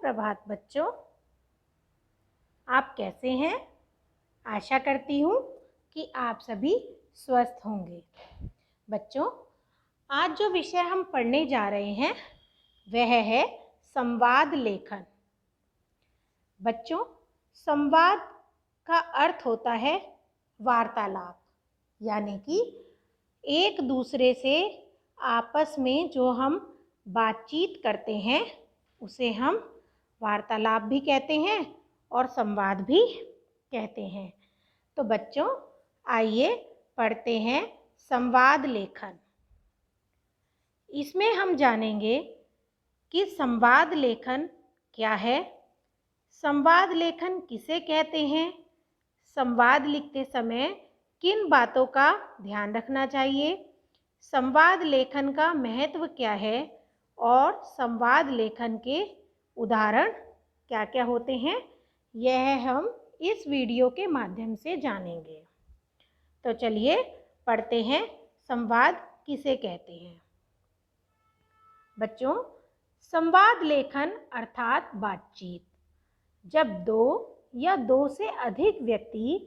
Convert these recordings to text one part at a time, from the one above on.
सुप्रभात बच्चों, आप कैसे हैं? आशा करती हूँ कि आप सभी स्वस्थ होंगे। बच्चों, आज जो विषय हम पढ़ने जा रहे हैं वह है संवाद लेखन। बच्चों, संवाद का अर्थ होता है वार्तालाप, यानी कि एक दूसरे से आपस में जो हम बातचीत करते हैं उसे हम वार्तालाप भी कहते हैं और संवाद भी कहते हैं। तो बच्चों, आइए पढ़ते हैं संवाद लेखन। इसमें हम जानेंगे कि संवाद लेखन क्या है, संवाद लेखन किसे कहते हैं, संवाद लिखते समय किन बातों का ध्यान रखना चाहिए, संवाद लेखन का महत्व क्या है और संवाद लेखन के उदाहरण क्या क्या होते हैं, यह हम इस वीडियो के माध्यम से जानेंगे। तो चलिए पढ़ते हैं संवाद किसे कहते हैं। बच्चों, संवाद लेखन अर्थात बातचीत। जब दो या दो से अधिक व्यक्ति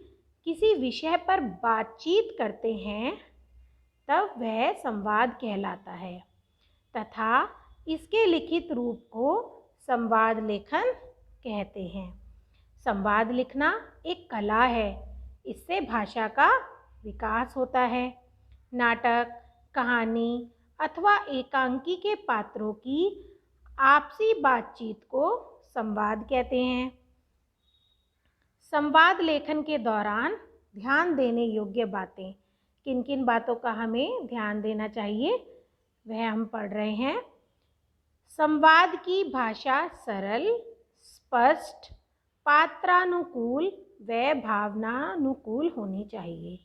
किसी विषय पर बातचीत करते हैं तब वह संवाद कहलाता है तथा इसके लिखित रूप को संवाद लेखन कहते हैं। संवाद लिखना एक कला है, इससे भाषा का विकास होता है। नाटक, कहानी अथवा एकांकी के पात्रों की आपसी बातचीत को संवाद कहते हैं। संवाद लेखन के दौरान ध्यान देने योग्य बातें, किन किन बातों का हमें ध्यान देना चाहिए वह हम पढ़ रहे हैं। संवाद की भाषा सरल, स्पष्ट, पात्रानुकूल व भावनानुकूल होनी चाहिए।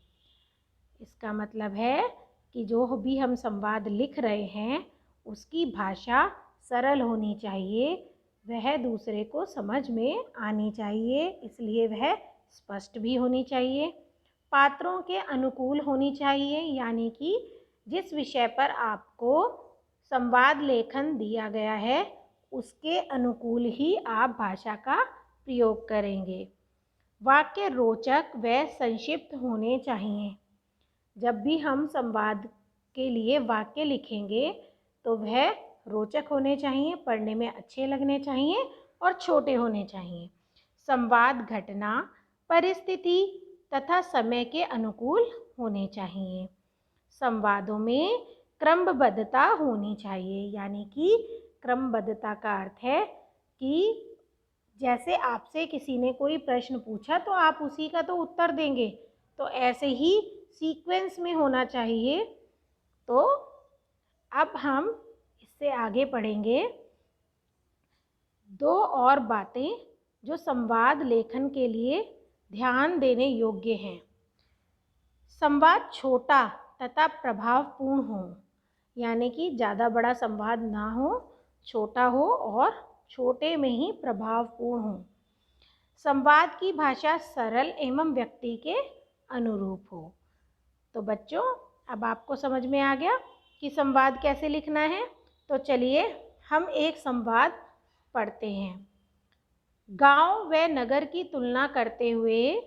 इसका मतलब है कि जो भी हम संवाद लिख रहे हैं उसकी भाषा सरल होनी चाहिए, वह दूसरे को समझ में आनी चाहिए, इसलिए वह स्पष्ट भी होनी चाहिए। पात्रों के अनुकूल होनी चाहिए, यानी कि जिस विषय पर आपको संवाद लेखन दिया गया है उसके अनुकूल ही आप भाषा का प्रयोग करेंगे। वाक्य रोचक व संक्षिप्त होने चाहिए। जब भी हम संवाद के लिए वाक्य लिखेंगे तो वह रोचक होने चाहिए, पढ़ने में अच्छे लगने चाहिए और छोटे होने चाहिए। संवाद घटना, परिस्थिति तथा समय के अनुकूल होने चाहिए। संवादों में क्रमबद्धता होनी चाहिए, यानी कि क्रमबद्धता का अर्थ है कि जैसे आपसे किसी ने कोई प्रश्न पूछा तो आप उसी का तो उत्तर देंगे, तो ऐसे ही सीक्वेंस में होना चाहिए। तो अब हम इससे आगे पढ़ेंगे दो और बातें जो संवाद लेखन के लिए ध्यान देने योग्य हैं। संवाद छोटा तथा प्रभावपूर्ण हो, यानी कि ज़्यादा बड़ा संवाद ना हो, छोटा हो और छोटे में ही प्रभावपूर्ण हो। संवाद की भाषा सरल एवं व्यक्ति के अनुरूप हो। तो बच्चों, अब आपको समझ में आ गया कि संवाद कैसे लिखना है। तो चलिए हम एक संवाद पढ़ते हैं। गांव व नगर की तुलना करते हुए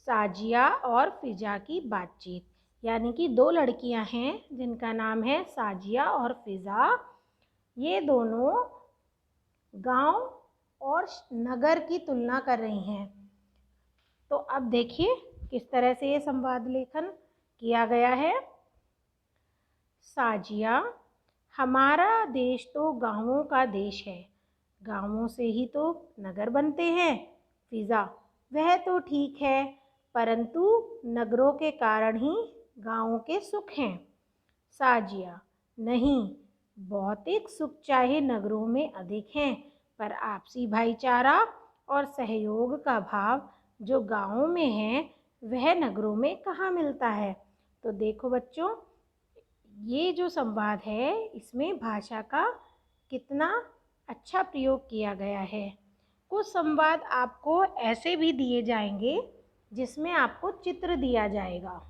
साजिया और फिजा की बातचीत, यानी कि दो लड़कियां हैं जिनका नाम है साजिया और फिजा। ये दोनों गांव और नगर की तुलना कर रही हैं। तो अब देखिए किस तरह से ये संवाद लेखन किया गया है। साजिया, हमारा देश तो गांवों का देश है, गांवों से ही तो नगर बनते हैं। फिजा, वह तो ठीक है, परंतु नगरों के कारण ही गांवों के सुख हैं। साजिया, नहीं, भौतिक सुख चाहे नगरों में अधिक हैं, पर आपसी भाईचारा और सहयोग का भाव जो गांवों में है वह नगरों में कहाँ मिलता है। तो देखो बच्चों, ये जो संवाद है इसमें भाषा का कितना अच्छा प्रयोग किया गया है। कुछ संवाद आपको ऐसे भी दिए जाएंगे जिसमें आपको चित्र दिया जाएगा,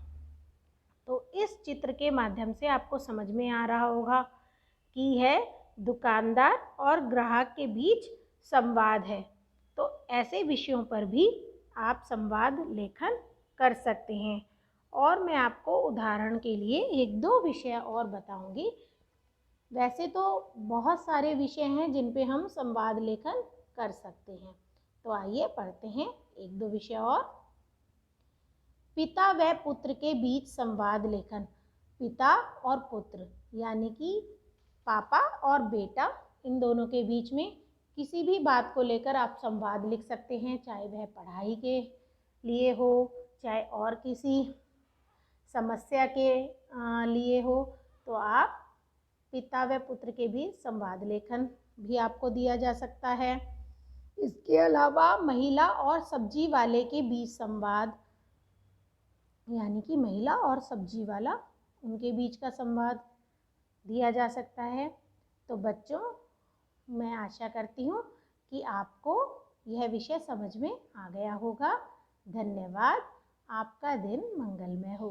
तो इस चित्र के माध्यम से आपको समझ में आ रहा होगा कि है दुकानदार और ग्राहक के बीच संवाद है। तो ऐसे विषयों पर भी आप संवाद लेखन कर सकते हैं। और मैं आपको उदाहरण के लिए एक दो विषय और बताऊंगी। वैसे तो बहुत सारे विषय हैं जिन पे हम संवाद लेखन कर सकते हैं। तो आइए पढ़ते हैं एक दो विषय और। पिता व पुत्र के बीच संवाद लेखन। पिता और पुत्र यानी कि पापा और बेटा, इन दोनों के बीच में किसी भी बात को लेकर आप संवाद लिख सकते हैं, चाहे वह पढ़ाई के लिए हो, चाहे और किसी समस्या के लिए हो। तो आप पिता व पुत्र के बीच संवाद लेखन भी आपको दिया जा सकता है। इसके अलावा महिला और सब्जी वाले के बीच संवाद, यानी कि महिला और सब्जी वाला, उनके बीच का संवाद दिया जा सकता है। तो बच्चों, मैं आशा करती हूँ कि आपको यह विषय समझ में आ गया होगा। धन्यवाद। आपका दिन मंगलमय हो।